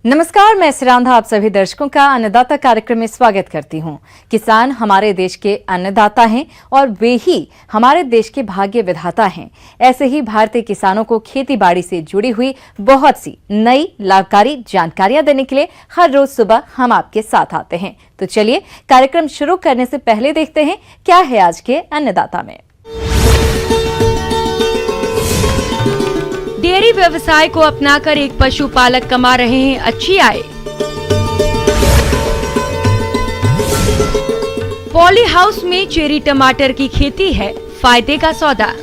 नमस्कार, मैं सिरांधा आप सभी दर्शकों का अन्नदाता कार्यक्रम में स्वागत करती हूं। किसान हमारे देश के अन्नदाता हैं और वे ही हमारे देश के भाग्य विधाता हैं। ऐसे ही भारतीय किसानों को खेती बाड़ी से जुड़ी हुई बहुत सी नई लाभकारी जानकारियां देने के लिए हर रोज सुबह हम आपके साथ आते हैं। तो चलिए कार्यक्रम शुरू करने से पहले देखते हैं क्या है आज के अन्नदाता में। डेयरी व्यवसाय को अपनाकर एक पशुपालक कमा रहे हैं अच्छी आय। पॉली हाउस में चेरी टमाटर की खेती है फायदे का सौदा।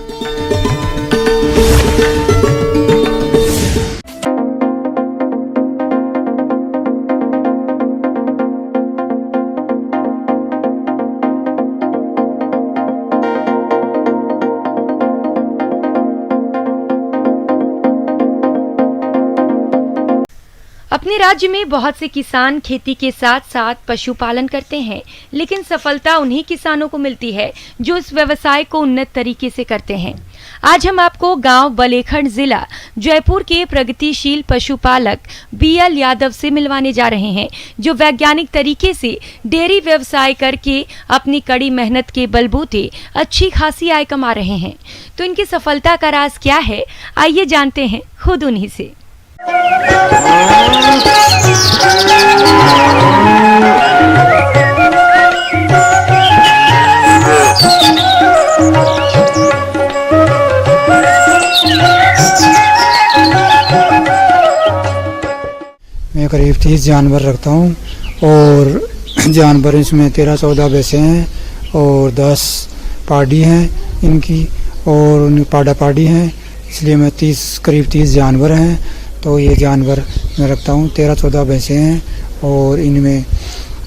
अपने राज्य में बहुत से किसान खेती के साथ साथ पशुपालन करते हैं, लेकिन सफलता उन्हीं किसानों को मिलती है जो इस व्यवसाय को उन्नत तरीके से करते हैं। आज हम आपको गांव बलेखंड जिला जयपुर के प्रगतिशील पशुपालक बीएल यादव से मिलवाने जा रहे हैं, जो वैज्ञानिक तरीके से डेयरी व्यवसाय करके अपनी कड़ी मेहनत के बलबूते अच्छी खासी आय कमा रहे हैं। तो इनकी सफलता का राज क्या है, आइए जानते हैं खुद उन्हीं से। मैं करीब 30 जानवर रखता हूँ और जानवर इसमें 13-14 भैंसें हैं और 10 पाड़ी हैं इनकी और उनकी पाड़ा पाड़ी हैं, इसलिए मैं करीब 30 जानवर हैं। तो ये जानवर मैं रखता हूँ, 13-14 भैंसें हैं और इनमें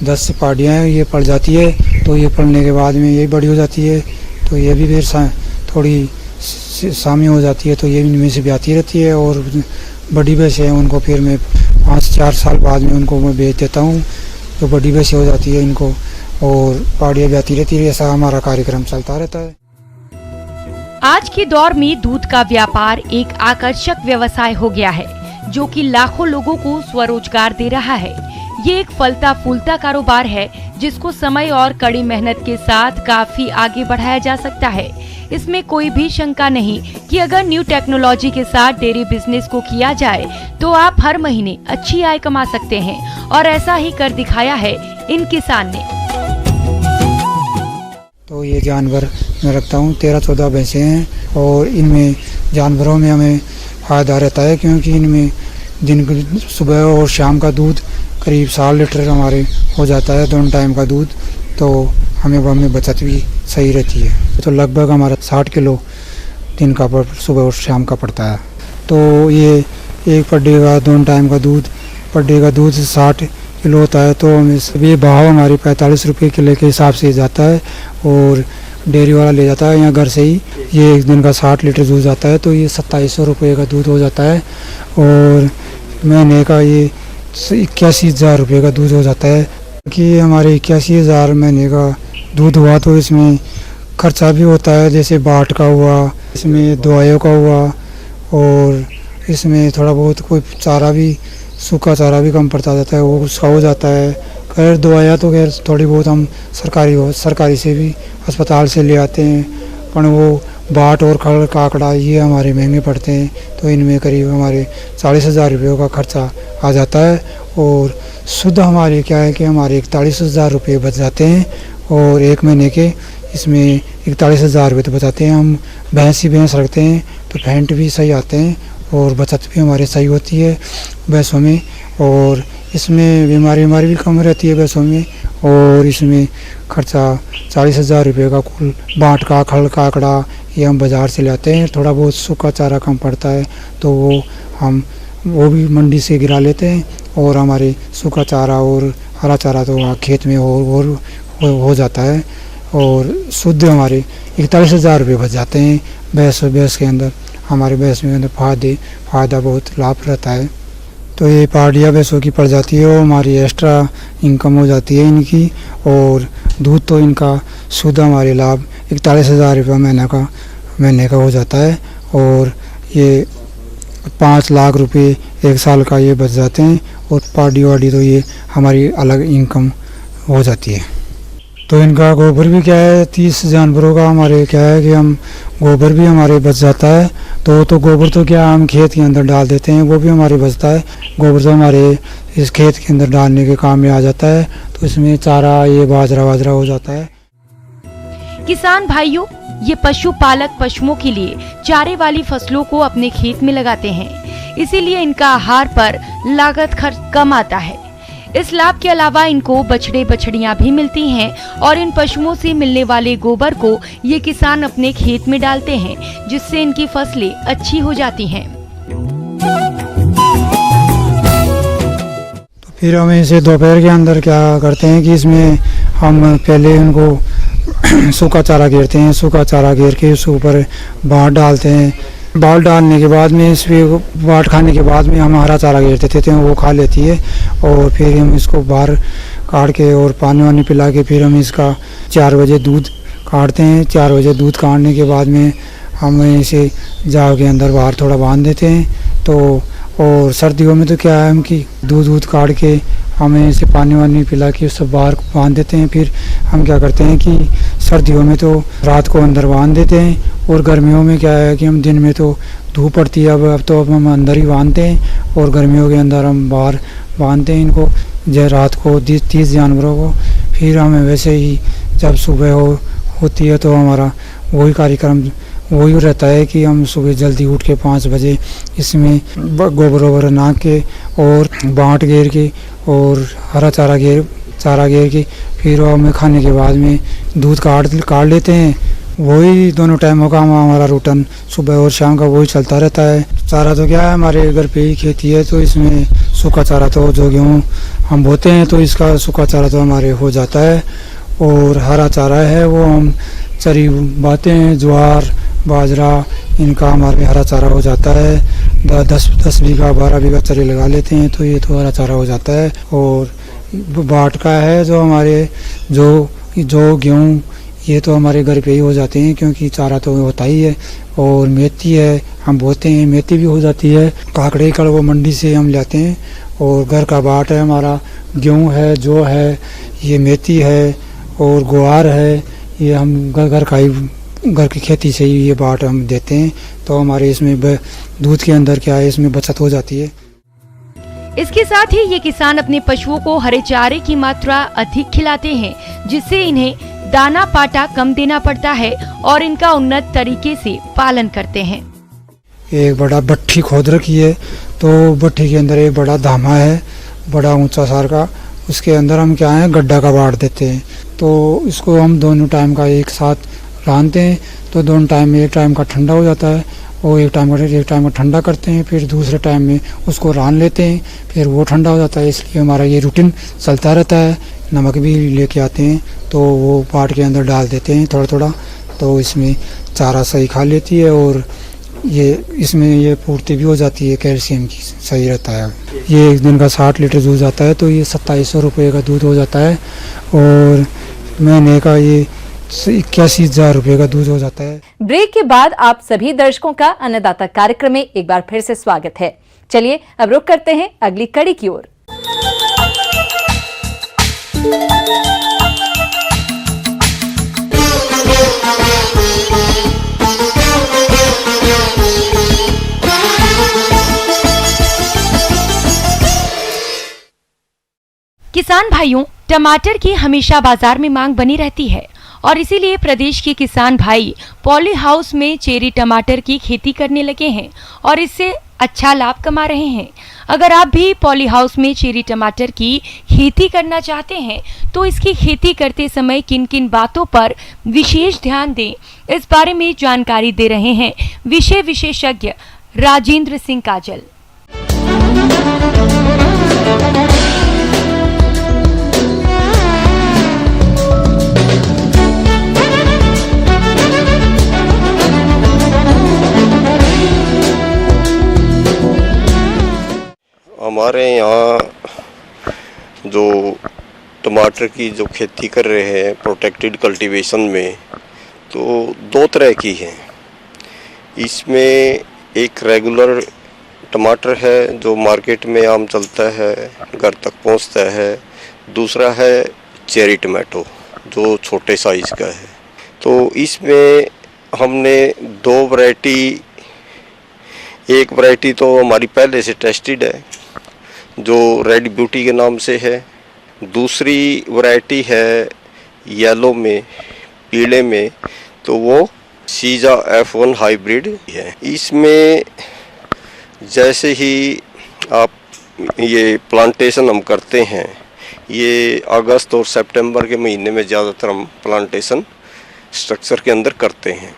10 पाड़ियाँ हैं। ये पड़ जाती है तो ये पड़ने के बाद में ये बड़ी हो जाती है, तो ये भी फिर थोड़ी सामी हो जाती है, तो ये इनमें से भी आती रहती है। और बड़ी भैंसें हैं उनको फिर मैं 5-4 साल बाद में उनको मैं बेच देता हूँ, तो बड़ी भैंसें हो जाती है इनको और पाड़ियाँ भी आती रहती है। ऐसा हमारा कार्यक्रम चलता रहता है। आज के दौर में दूध का व्यापार एक आकर्षक व्यवसाय हो गया है, जो कि लाखों लोगों को स्वरोजगार दे रहा है। ये एक फलता फूलता कारोबार है जिसको समय और कड़ी मेहनत के साथ काफी आगे बढ़ाया जा सकता है। इसमें कोई भी शंका नहीं कि अगर न्यू टेक्नोलॉजी के साथ डेयरी बिजनेस को किया जाए तो आप हर महीने अच्छी आय कमा सकते हैं, और ऐसा ही कर दिखाया है इन किसान ने। तो ये जानवर मैं रखता हूँ, 13-14 भैंसें हैं और इनमें जानवरों में हमें फायदा रहता है, क्योंकि इनमें दिन सुबह और शाम का दूध करीब 7 लीटर हमारे हो जाता है, दोनों टाइम का दूध। तो हमें बचत भी सही रहती है। तो लगभग हमारा 60 किलो दिन का सुबह और शाम का पड़ता है। तो ये एक पड्डे का दोनों टाइम का दूध, पड्डे का दूध 60 किलो होता है। तो ये भाव हमारे 45 रुपये किलो के हिसाब से जाता है और डेयरी वाला ले जाता है यहाँ घर से ही। ये एक दिन का 60 लीटर दूध जाता है, तो ये 2700 रुपये का दूध हो जाता है और महीने का ये 81,000 रुपये का दूध हो जाता है। कि हमारे 81,000 महीने का दूध हुआ तो इसमें खर्चा भी होता है, जैसे बाट का हुआ, इसमें दवाइयों का हुआ और इसमें थोड़ा बहुत कोई चारा भी, सूखा चारा भी कम पड़ता जाता है, वो उसका हो जाता है। खैर दवाइयाँ तो खैर थोड़ी बहुत हम सरकारी से भी अस्पताल से ले आते हैं, पर वो बाट और खड़ काकड़ा ये हमारे महंगे पड़ते हैं। तो इनमें करीब हमारे 40,000 रुपये का खर्चा आ जाता है और शुद्ध हमारे क्या है कि हमारे 41,000 रुपये बच जाते हैं और एक महीने के इसमें 41,000 रुपये तो बचाते हैं। हम भैंस रखते हैं तो फेंट भी सही आते हैं और बचत भी हमारी सही होती है भैंसों में, और इसमें बीमारी भी कम रहती है भैंसों में। और इसमें खर्चा 40,000 रुपये का कुल बाट का खड़ काकड़ा ये हम बाज़ार से लाते हैं। थोड़ा बहुत सूखा चारा कम पड़ता है तो वो भी मंडी से गिरा लेते हैं और हमारे सूखा चारा और हरा चारा तो वहाँ खेत में हो जाता है और शुद्ध हमारे 41,000 रुपये बच जाते हैं। भैंस के अंदर हमारे भैंस में अंदर फ़ायदा बहुत लाभ रहता है। तो ये पाड़ियाँ भैंसों की पड़ जाती है और हमारी एक्स्ट्रा इनकम हो जाती है इनकी, और दूध तो इनका शुद्ध हमारे लाभ 41,000 रुपये महीने का हो जाता है और ये 5 लाख रुपए एक साल का ये बच जाते हैं और पार्टी वार्टी तो ये हमारी अलग इनकम हो जाती है। तो इनका गोबर भी क्या है, 30 जानवरों का हमारे क्या है कि हम गोबर भी हमारे बच जाता है। तो गोबर तो क्या हम खेत के अंदर डाल देते हैं, वो भी हमारे बचता है। गोबर तो हमारे इस खेत के अंदर डालने के काम में आ जाता है, तो इसमें चारा ये बाजरा वाजरा हो जाता है। किसान भाइयों, ये पशुपालक पशुओं के लिए चारे वाली फसलों को अपने खेत में लगाते हैं, इसीलिए इनका आहार पर लागत खर्च कम आता है। इस लाभ के अलावा इनको बछड़े बछड़ियां भी मिलती हैं और इन पशुओं से मिलने वाले गोबर को ये किसान अपने खेत में डालते हैं, जिससे इनकी फसलें अच्छी हो जाती हैं। तो फिर हम इसे दोपहर के अंदर क्या करते हैं कि इसमें हम पहले उनको सूखा चारा घेरते हैं। सूखा चारा घेर के उसके ऊपर बाट डालते हैं। बाट डालने के बाद में इसमें बाट खाने के बाद में हम हरा चारा घेर देते थे, वो खा लेती है। और फिर हम इसको बाहर काट के और पानी वानी पिला के फिर हम इसका 4 बजे दूध काटते हैं। 4 बजे दूध काटने के बाद में हम इसे जाग के अंदर बाहर थोड़ा बांध देते हैं। तो और सर्दियों में तो क्या है हम कि दूध काट के हमें इसे पानी वानी पिला के सब बाहर बांध देते हैं। फिर हम क्या करते हैं कि सर्दियों में तो रात को अंदर बांध देते हैं, और गर्मियों में क्या है कि हम दिन में तो धूप पड़ती है, अब तो हम अंदर ही बांधते हैं, और गर्मियों के अंदर हम बाहर बांधते हैं इनको रात को 30 जानवरों को। फिर हमें वैसे ही जब सुबह होती है तो हमारा वही कार्यक्रम वही रहता है कि हम सुबह जल्दी उठ के 5 बजे इसमें गोबर वोबर ना के और बाट घेर के और हरा चारा घेर के फिर हमें खाने के बाद में दूध काट लेते हैं। वही दोनों टाइमों का हमारा रूटीन सुबह और शाम का वही चलता रहता है। चारा तो क्या है, हमारे घर पे ही खेती है, तो इसमें सूखा चारा तो जो गेहूँ हम बोते हैं तो इसका सूखा चारा तो हमारे हो जाता है। और हरा चारा है वो हम चरी बाते हैं, ज्वार बाजरा इनका हमारे हरा चारा हो जाता है। 10 बीघा 12 बीघा चरी लगा लेते हैं, तो ये तो हरा चारा हो जाता है। और बाट का है जो हमारे जो गेहूँ ये तो हमारे घर पे ही हो जाते हैं, क्योंकि चारा तो होता ही है। और मेथी है हम बोते हैं, मेथी भी हो जाती है। काकड़े का वो मंडी से हम लाते हैं। और घर का बाट है हमारा, गेहूँ है, जौ है, ये मेथी है और ग्वार है, ये हम घर की खेती से ही ये बाट हम देते हैं। तो हमारे इसमें दूध के अंदर क्या है, इसमें बचत हो जाती है। इसके साथ ही ये किसान अपने पशुओं को हरे चारे की मात्रा अधिक खिलाते हैं, जिससे इन्हें दाना पाटा कम देना पड़ता है और इनका उन्नत तरीके से पालन करते हैं। एक बड़ा भट्ठी खोद रखी है, तो भट्ठी के अंदर एक बड़ा धामा है, बड़ा ऊंचा सार का, उसके अंदर हम क्या है गड्ढा का बाट देते हैं। तो इसको हम दोनों टाइम का एक साथ रांधते हैं, तो दोनों टाइम में एक टाइम का ठंडा हो जाता है और एक टाइम का ठंडा करते हैं, फिर दूसरे टाइम में उसको रान लेते हैं, फिर वो ठंडा हो जाता है। इसलिए हमारा ये रूटीन चलता रहता है। नमक भी लेके आते हैं, तो वो बाट के अंदर डाल देते हैं थोड़ा थोड़ा, तो इसमें चारा सही खा लेती है और ये इसमें ये पूर्ति भी हो जाती है, कैल्शियम की सही रहता है। ये एक दिन का 60 लीटर दूध आता है, तो ये 2700 रुपये का दूध हो जाता है। और महीने का ये 81,000 रुपये का दूध हो जाता है। ब्रेक के बाद आप सभी दर्शकों का अन्नदाता कार्यक्रम में एक बार फिर से स्वागत है। चलिए अब रुक करते हैं अगली कड़ी की ओर। किसान भाइयों, टमाटर की हमेशा बाजार में मांग बनी रहती है और इसीलिए प्रदेश के किसान भाई पॉली हाउस में चेरी टमाटर की खेती करने लगे हैं और इससे अच्छा लाभ कमा रहे हैं। अगर आप भी पॉली हाउस में चेरी टमाटर की खेती करना चाहते हैं तो इसकी खेती करते समय किन किन बातों पर विशेष ध्यान दें, इस बारे में जानकारी दे रहे हैं विषय विशेषज्ञ राजेंद्र सिंह काजल। हमारे यहाँ जो टमाटर की जो खेती कर रहे हैं प्रोटेक्टेड कल्टीवेशन में, तो 2 तरह की है। इसमें एक रेगुलर टमाटर है जो मार्केट में आम चलता है, घर तक पहुंचता है। दूसरा है चेरी टमाटो जो छोटे साइज़ का है। तो इसमें हमने 2 वैरायटी, एक वैरायटी तो हमारी पहले से टेस्टेड है जो रेड ब्यूटी के नाम से है। दूसरी वैरायटी है येलो में, पीले में, तो वो सीजा F1 हाइब्रिड है। इसमें जैसे ही आप ये प्लांटेशन हम करते हैं, ये अगस्त और सितंबर के महीने में ज़्यादातर हम प्लांटेशन स्ट्रक्चर के अंदर करते हैं।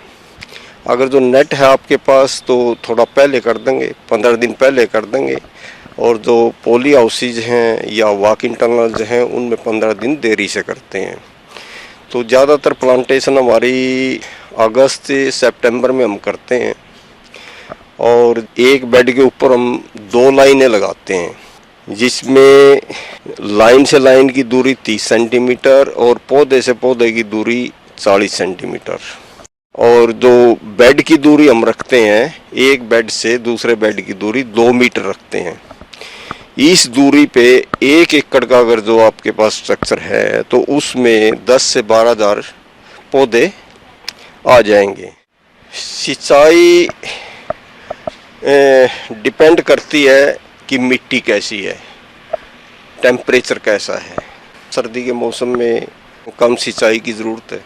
अगर जो नेट है आपके पास तो थोड़ा पहले कर देंगे, 15 दिन पहले कर देंगे, और जो पॉली हाउसेज हैं या वॉक इन टनल्स हैं उनमें 15 दिन देरी से करते हैं। तो ज़्यादातर प्लांटेशन हमारी अगस्त से सितंबर में हम करते हैं, और एक बेड के ऊपर हम 2 लाइनें लगाते हैं, जिसमें लाइन से लाइन की दूरी 30 सेंटीमीटर और पौधे से पौधे की दूरी 40 सेंटीमीटर। और जो बेड की दूरी हम रखते हैं, एक बेड से दूसरे बेड की दूरी 2 मीटर रखते हैं। इस दूरी पे 1 एकड़ का अगर जो आपके पास स्ट्रक्चर है तो उसमें 10 से 12,000 पौधे आ जाएंगे। सिंचाई डिपेंड करती है कि मिट्टी कैसी है, टेम्परेचर कैसा है। सर्दी के मौसम में कम सिंचाई की ज़रूरत है,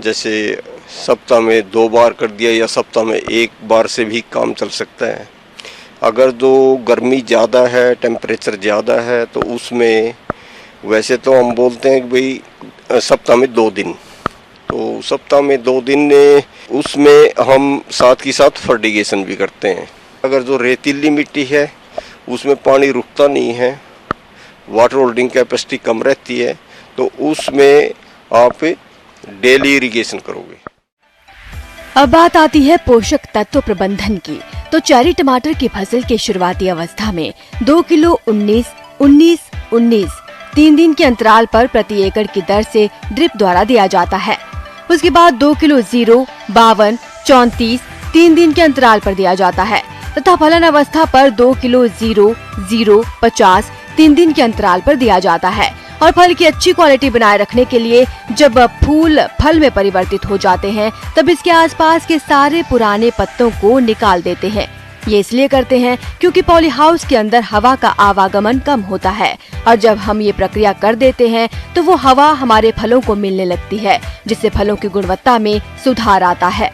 जैसे सप्ताह में 2 बार कर दिया या सप्ताह में 1 बार से भी काम चल सकता है। अगर जो गर्मी ज़्यादा है, टेम्परेचर ज़्यादा है, तो उसमें वैसे तो हम बोलते हैं कि भाई सप्ताह में 2 दिन, तो सप्ताह में 2 दिन उसमें हम साथ ही साथ फर्टिगेशन भी करते हैं। अगर जो रेतीली मिट्टी है उसमें पानी रुकता नहीं है, वाटर होल्डिंग कैपेसिटी कम रहती है, तो उसमें आप डेली इरिगेशन करोगे। अब बात आती है पोषक तत्व प्रबंधन की। तो चेरी टमाटर की फसल की शुरुआती अवस्था में 2 किलो 19-19-19 3 दिन के अंतराल पर प्रति एकड़ की दर से ड्रिप द्वारा दिया जाता है। उसके बाद 2 किलो 0-52-34 3 दिन के अंतराल पर दिया जाता है तथा फलन अवस्था पर 2 किलो 0-0-50 3 दिन के अंतराल पर दिया जाता है। और फल की अच्छी क्वालिटी बनाए रखने के लिए जब फूल फल में परिवर्तित हो जाते हैं तब इसके आसपास के सारे पुराने पत्तों को निकाल देते हैं। ये इसलिए करते हैं क्योंकि पॉली हाउस के अंदर हवा का आवागमन कम होता है, और जब हम ये प्रक्रिया कर देते हैं तो वो हवा हमारे फलों को मिलने लगती है, जिससे फलों की गुणवत्ता में सुधार आता है।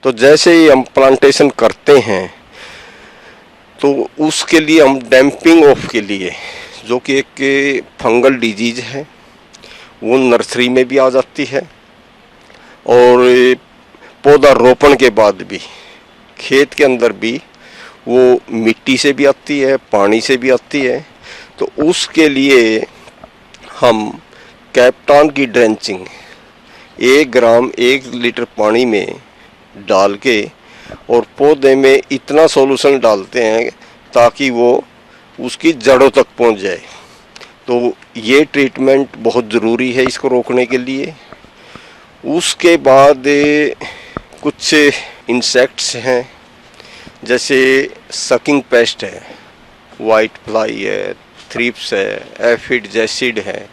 तो जैसे ही हम प्लांटेशन करते हैं तो उसके लिए हम डैम्पिंग ऑफ के लिए, जो कि एक फंगल डिजीज है, वो नर्सरी में भी आ जाती है, और पौधा रोपण के बाद भी खेत के अंदर भी वो मिट्टी से भी आती है, पानी से भी आती है। तो उसके लिए हम कैप्टान की ड्रेंचिंग 1 ग्राम 1 लीटर पानी में डाल के और पौधे में इतना सॉल्यूशन डालते हैं ताकि वो उसकी जड़ों तक पहुंच जाए। तो ये ट्रीटमेंट बहुत ज़रूरी है इसको रोकने के लिए। उसके बाद कुछ इंसेक्ट्स हैं, जैसे सकिंग पेस्ट है, वाइट फ्लाई है, थ्रिप्स है, एफिड जैसिड है,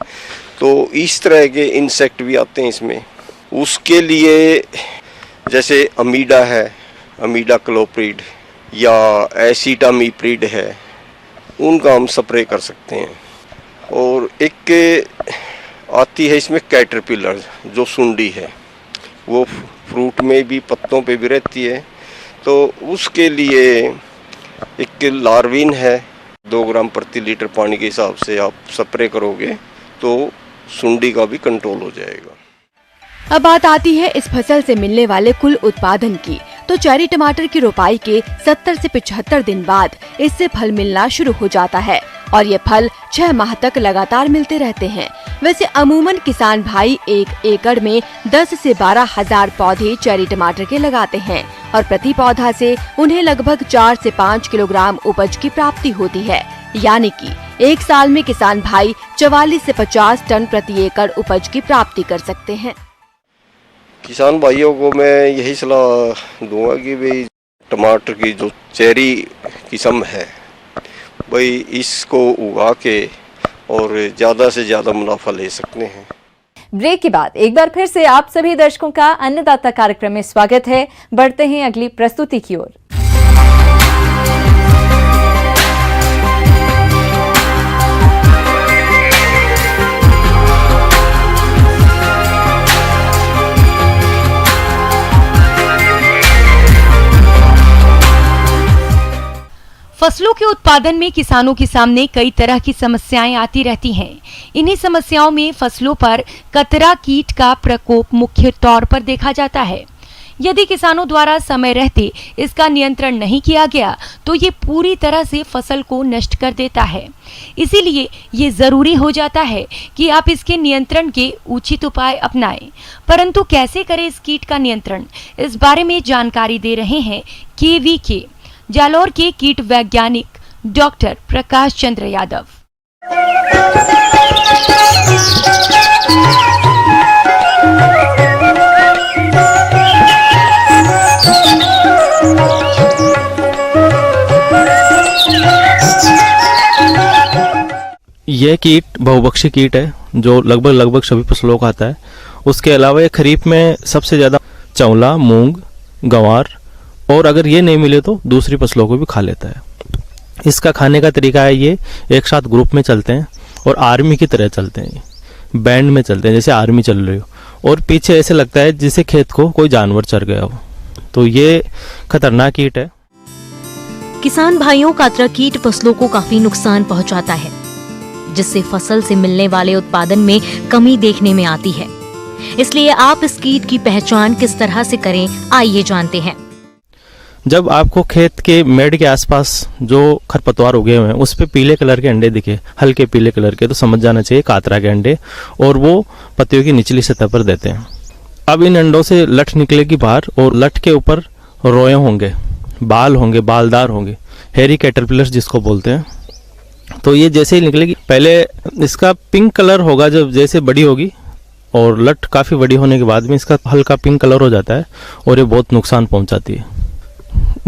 तो इस तरह के इंसेक्ट भी आते हैं इसमें। उसके लिए जैसे अमीडा है, अमीडा क्लोप्रिड या एसिटामिप्रिड है, उनका हम स्प्रे कर सकते हैं। और एक आती है इसमें कैटरपिलर, जो सुंडी है, वो फ्रूट में भी पत्तों पे भी रहती है, तो उसके लिए एक लार्विन है, 2 ग्राम प्रति लीटर पानी के हिसाब से आप स्प्रे करोगे तो सुंडी का भी कंट्रोल हो जाएगा। अब बात आती है इस फसल से मिलने वाले कुल उत्पादन की। तो चेरी टमाटर की रोपाई के 70 से 75 दिन बाद इससे फल मिलना शुरू हो जाता है, और ये फल 6 माह तक लगातार मिलते रहते हैं। वैसे अमूमन किसान भाई 1 एकड़ में 10 से 12 हजार पौधे चेरी टमाटर के लगाते हैं, और प्रति पौधा से उन्हें लगभग 4 से 5 किलोग्राम उपज की प्राप्ति होती है। यानी कि 1 साल में किसान भाई 44 से 50 टन प्रति एकड़ उपज की प्राप्ति कर सकते हैं। किसान भाइयों को मैं यही सलाह दूंगा कि भाई टमाटर की जो चेरी किस्म है भाई इसको उगा के और ज़्यादा से ज़्यादा मुनाफा ले सकते हैं। ब्रेक के बाद एक बार फिर से आप सभी दर्शकों का अन्नदाता कार्यक्रम में स्वागत है। बढ़ते हैं अगली प्रस्तुति की ओर। फसलों के उत्पादन में किसानों के सामने कई तरह की समस्याएं आती रहती हैं। इन्हीं समस्याओं में फसलों पर कतरा कीट का प्रकोप मुख्य तौर पर देखा जाता है। यदि किसानों द्वारा समय रहते इसका नियंत्रण नहीं किया गया तो ये पूरी तरह से फसल को नष्ट कर देता है। इसीलिए ये जरूरी हो जाता है कि आप इसके नियंत्रण के उचित उपाय अपनाएं। परंतु कैसे करें इस कीट का नियंत्रण, इस बारे में जानकारी दे रहे हैं KVK जालौर के कीट वैज्ञानिक डॉक्टर प्रकाश चंद्र यादव। यह कीट बहुभक्षी कीट है जो लगभग सभी फसलों का आता है। उसके अलावा ये खरीफ में सबसे ज़्यादा चौला, मूंग, गंवार और अगर ये नहीं मिले तो दूसरी फसलों को भी खा लेता है। इसका खाने का तरीका है, ये एक साथ ग्रुप में चलते हैं और आर्मी की तरह चलते हैं, बैंड में चलते हैं जैसे आर्मी चल रही हो और पीछे ऐसे लगता है जैसे खेत को कोई जानवर चर गया हो। तो ये खतरनाक कीट है। किसान भाइयों, कातरा कीट फसलों को काफी नुकसान पहुंचाता है, जिससे फसल से मिलने वाले उत्पादन में कमी देखने में आती है। इसलिए आप इस कीट की पहचान किस तरह से करें, आइए जानते हैं। जब आपको खेत के मेड़ के आसपास जो खरपतवार उगे हुए हैं उस पे पीले कलर के अंडे दिखे, हल्के पीले कलर के, तो समझ जाना चाहिए कातरा के अंडे, और वो पत्तियों की निचली सतह पर देते हैं। अब इन अंडों से लठ निकलेगी बाहर और लठ के ऊपर रोए होंगे, बाल होंगे, बालदार होंगे, हेरी कैटरपिलर्स जिसको बोलते हैं। तो ये जैसे ही निकलेगी, पहले इसका पिंक कलर होगा जब जैसे बड़ी होगी, और लठ काफ़ी बड़ी होने के बाद में इसका हल्का पिंक कलर हो जाता है और ये बहुत नुकसान पहुंचाती है।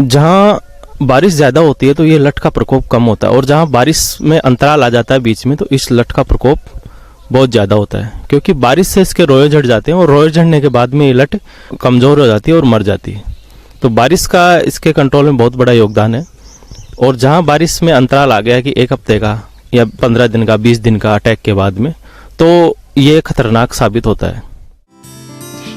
जहाँ बारिश ज़्यादा होती है तो ये लठ का प्रकोप कम होता है, और जहाँ बारिश में अंतराल आ जाता है बीच में तो इस लठ का प्रकोप बहुत ज़्यादा होता है, क्योंकि बारिश से इसके रोए झड़ जाते हैं और रोए झड़ने के बाद में ये लठ कमज़ोर हो जाती है और मर जाती है। तो बारिश का इसके कंट्रोल में बहुत बड़ा योगदान है। और जहाँ बारिश में अंतराल आ गया कि 1 हफ्ते का या 15 दिन का, 20 दिन का अटैक के बाद में, तो ये खतरनाक साबित होता है।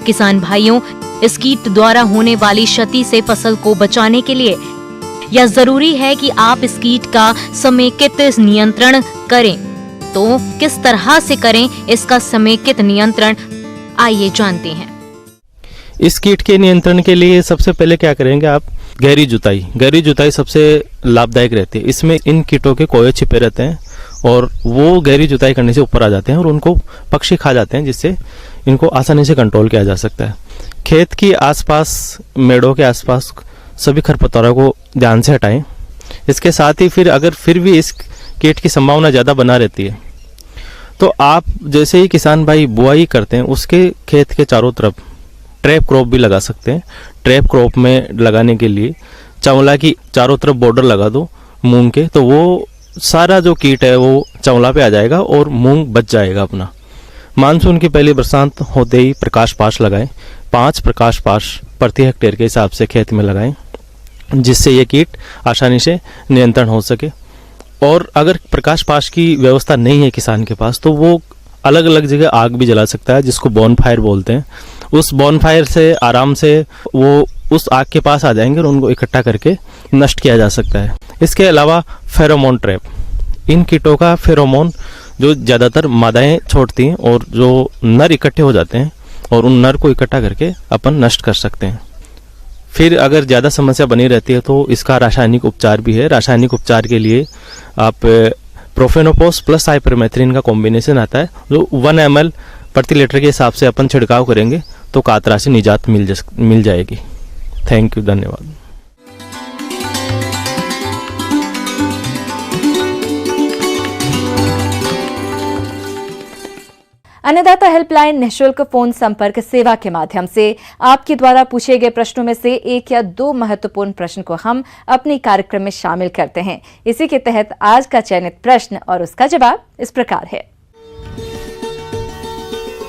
किसान भाइयों, इस कीट द्वारा होने वाली क्षति से फसल को बचाने के लिए यह जरूरी है कि आप इस कीट का समेकित नियंत्रण करें। तो किस तरह से करें इसका समेकित नियंत्रण, आइए जानते हैं। इस कीट के नियंत्रण के लिए सबसे पहले क्या करेंगे आप, गहरी जुताई सबसे लाभदायक रहती है। इसमें इन कीटों के कोये छिपे रहते हैं और वो गहरी जुताई करने से ऊपर आ जाते हैं और उनको पक्षी खा जाते हैं, जिससे इनको आसानी से कंट्रोल किया जा सकता है। खेत के आसपास, मेड़ों के आसपास सभी खरपतवारों को ध्यान से हटाएं। इसके साथ ही फिर भी इस कीट की संभावना ज़्यादा बना रहती है तो आप जैसे ही किसान भाई बुआई करते हैं उसके खेत के चारों तरफ ट्रैप क्रॉप भी लगा सकते हैं। ट्रैप क्रॉप में लगाने के लिए चंवला की चारों तरफ बॉर्डर लगा दो मूंग के, तो वो सारा जो कीट है वो चंवला पे आ जाएगा और मूंग बच जाएगा अपना। मानसून की पहली बरसात होते ही प्रकाश पाश लगाएं, 5 प्रकाश पाश प्रति हेक्टेयर के हिसाब से खेत में लगाएं, जिससे ये कीट आसानी से नियंत्रण हो सके। और अगर प्रकाश पाश की व्यवस्था नहीं है किसान के पास तो वो अलग अलग जगह आग भी जला सकता है, जिसको बॉनफायर बोलते हैं। उस बॉनफायर से आराम से वो उस आग के पास आ जाएंगे और उनको इकट्ठा करके नष्ट किया जा सकता है। इसके अलावा फेरोमोन ट्रैप, इन कीटों का फेरोमोन जो ज़्यादातर मादाएं छोड़ती हैं और जो नर इकट्ठे हो जाते हैं और उन नर को इकट्ठा करके अपन नष्ट कर सकते हैं। फिर अगर ज़्यादा समस्या बनी रहती है तो इसका रासायनिक उपचार भी है। रासायनिक उपचार के लिए आप प्रोफेनोपोस प्लस साइपरमेथ्रिन का कॉम्बिनेशन आता है, जो 1 ml प्रति लीटर के हिसाब से अपन छिड़काव करेंगे तो कातरा से निजात मिल जाएगी। थैंक यू, धन्यवाद। अन्नदाता हेल्पलाइन निःशुल्क फोन संपर्क सेवा के माध्यम से आपके द्वारा पूछे गए प्रश्नों में से 1 या 2 महत्वपूर्ण प्रश्न को हम अपने कार्यक्रम में शामिल करते हैं। इसी के तहत आज का चयनित प्रश्न और उसका जवाब इस प्रकार है।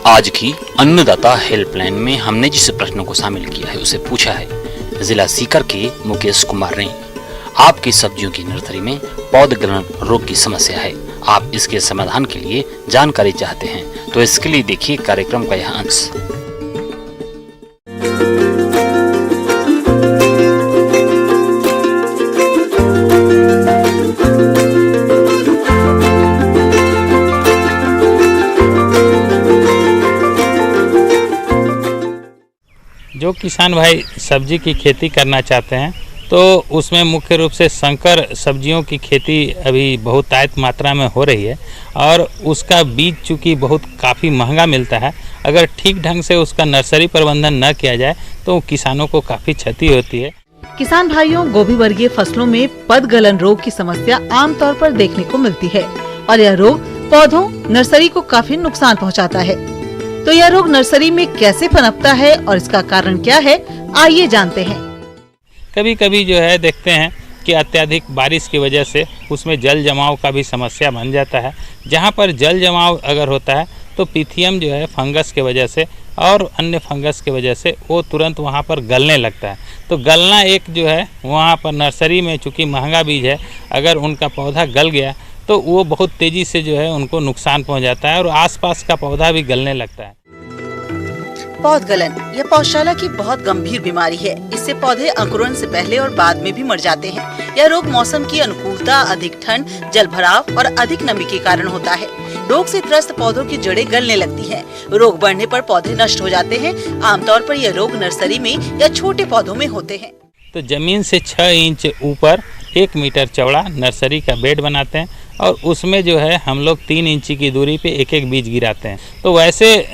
आज की अन्नदाता हेल्पलाइन में हमने जिस प्रश्न को शामिल किया है उसे पूछा है जिला सीकर के मुकेश कुमार ने। आपकी सब्जियों की नर्सरी में पौधगलन रोग की समस्या है, आप इसके समाधान के लिए जानकारी चाहते हैं, तो इसके लिए देखिए कार्यक्रम का यह अंश। जो किसान भाई सब्जी की खेती करना चाहते हैं तो उसमें मुख्य रूप से संकर सब्जियों की खेती अभी बहुत आयत मात्रा में हो रही है और उसका बीज चूँकि काफ़ी महंगा मिलता है, अगर ठीक ढंग से उसका नर्सरी प्रबंधन न किया जाए तो किसानों को काफ़ी क्षति होती है। किसान भाइयों, गोभी वर्गीय फसलों में पदगलन रोग की समस्या आमतौर पर देखने को मिलती है और यह रोग पौधों नर्सरी को काफी नुकसान पहुंचाता है। तो यह रोग नर्सरी में कैसे पनपता है और इसका कारण क्या है, आइए जानते हैं। कभी कभी जो है देखते हैं कि अत्यधिक बारिश की वजह से उसमें जल जमाव का भी समस्या बन जाता है। जहाँ पर जल जमाव अगर होता है तो पिथियम जो है फंगस के वजह से और अन्य फंगस की वजह से वो तुरंत वहाँ पर गलने लगता है। तो गलना एक जो है वहाँ पर नर्सरी में चूँकि महंगा बीज है, अगर उनका पौधा गल गया तो वो बहुत तेज़ी से जो है उनको नुकसान पहुँच जाता है और आसपास का पौधा भी गलने लगता है। पौधगलन यह पौधशाला की बहुत गंभीर बीमारी है। इससे पौधे अंकुरण से पहले और बाद में भी मर जाते हैं। यह रोग मौसम की अनुकूलता, अधिक ठंड, जल भराव और अधिक नमी के कारण होता है। रोग से त्रस्त पौधों की जड़ें गलने लगती हैं। रोग बढ़ने पर पौधे नष्ट हो जाते हैं। आमतौर पर यह रोग नर्सरी में या छोटे पौधों में होते हैं। तो जमीन से 6 इंच ऊपर 1 मीटर चौड़ा नर्सरी का बेड बनाते हैं और उसमें जो है हम लोग 3 इंची की दूरी पे एक एक बीज गिराते हैं। तो वैसे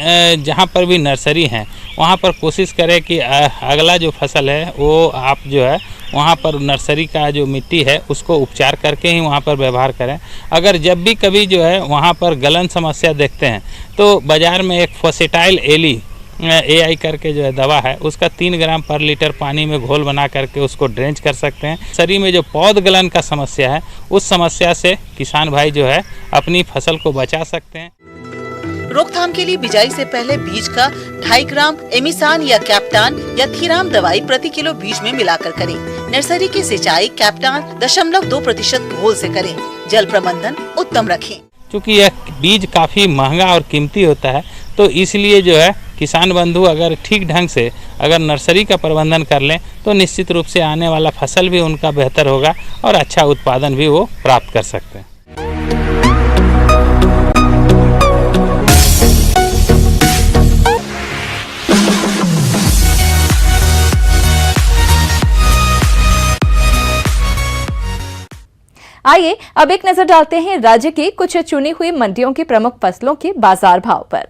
जहाँ पर भी नर्सरी है वहाँ पर कोशिश करें कि अगला जो फसल है वो आप जो है वहाँ पर नर्सरी का जो मिट्टी है उसको उपचार करके ही वहाँ पर व्यवहार करें। अगर जब भी कभी जो है वहाँ पर गलन समस्या देखते हैं तो बाज़ार में एक फोसेटाइल एली AI करके जो है दवा है, उसका 3 ग्राम पर लीटर पानी में घोल बना करके उसको ड्रेंच कर सकते हैं। शरीर में जो पौध गलन का समस्या है उस समस्या से किसान भाई जो है अपनी फसल को बचा सकते हैं। रोकथाम के लिए बिजाई से पहले बीज का 2.5 ग्राम एमिसान या कैप्टान या थीराम दवाई प्रति किलो बीज में मिलाकर करें। नर्सरी की सिंचाई कैप्टान 0.2% घोल से करें। जल प्रबंधन उत्तम रखें। क्योंकि यह बीज काफ़ी महंगा और कीमती होता है तो इसलिए जो है किसान बंधु अगर ठीक ढंग से अगर नर्सरी का प्रबंधन कर लें तो निश्चित रूप से आने वाला फसल भी उनका बेहतर होगा और अच्छा उत्पादन भी वो प्राप्त कर सकते हैं। आइए अब एक नजर डालते हैं राज्य की कुछ चुनी हुई मंडियों की प्रमुख फसलों के बाजार भाव पर।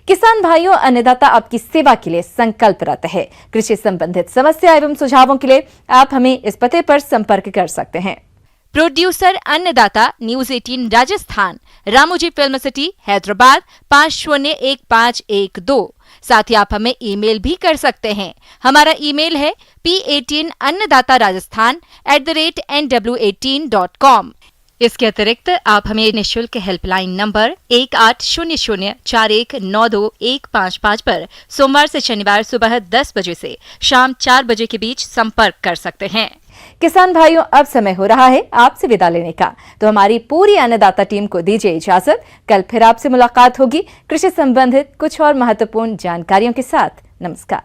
किसान भाइयों, अन्नदाता आपकी सेवा के लिए संकल्परत है। कृषि संबंधित समस्या एवं सुझावों के लिए आप हमें इस पते पर संपर्क कर सकते हैं। प्रोड्यूसर अन्नदाता, news 18 Rajasthan, Ramoji film city, Hyderabad 501512। साथ ही आप हमें ईमेल भी कर सकते हैं। हमारा ईमेल है p18annadatarajasthan@nw18.com। इसके अतिरिक्त आप हमें निःशुल्क हेल्पलाइन नंबर 180041921555 पर सोमवार से शनिवार सुबह 10 बजे से शाम 4 बजे के बीच संपर्क कर सकते हैं। किसान भाइयों, अब समय हो रहा है आपसे विदा लेने का, तो हमारी पूरी अन्नदाता टीम को दीजिए इजाजत। कल फिर आपसे मुलाकात होगी कृषि संबंधित कुछ और महत्वपूर्ण जानकारियों के साथ। नमस्कार।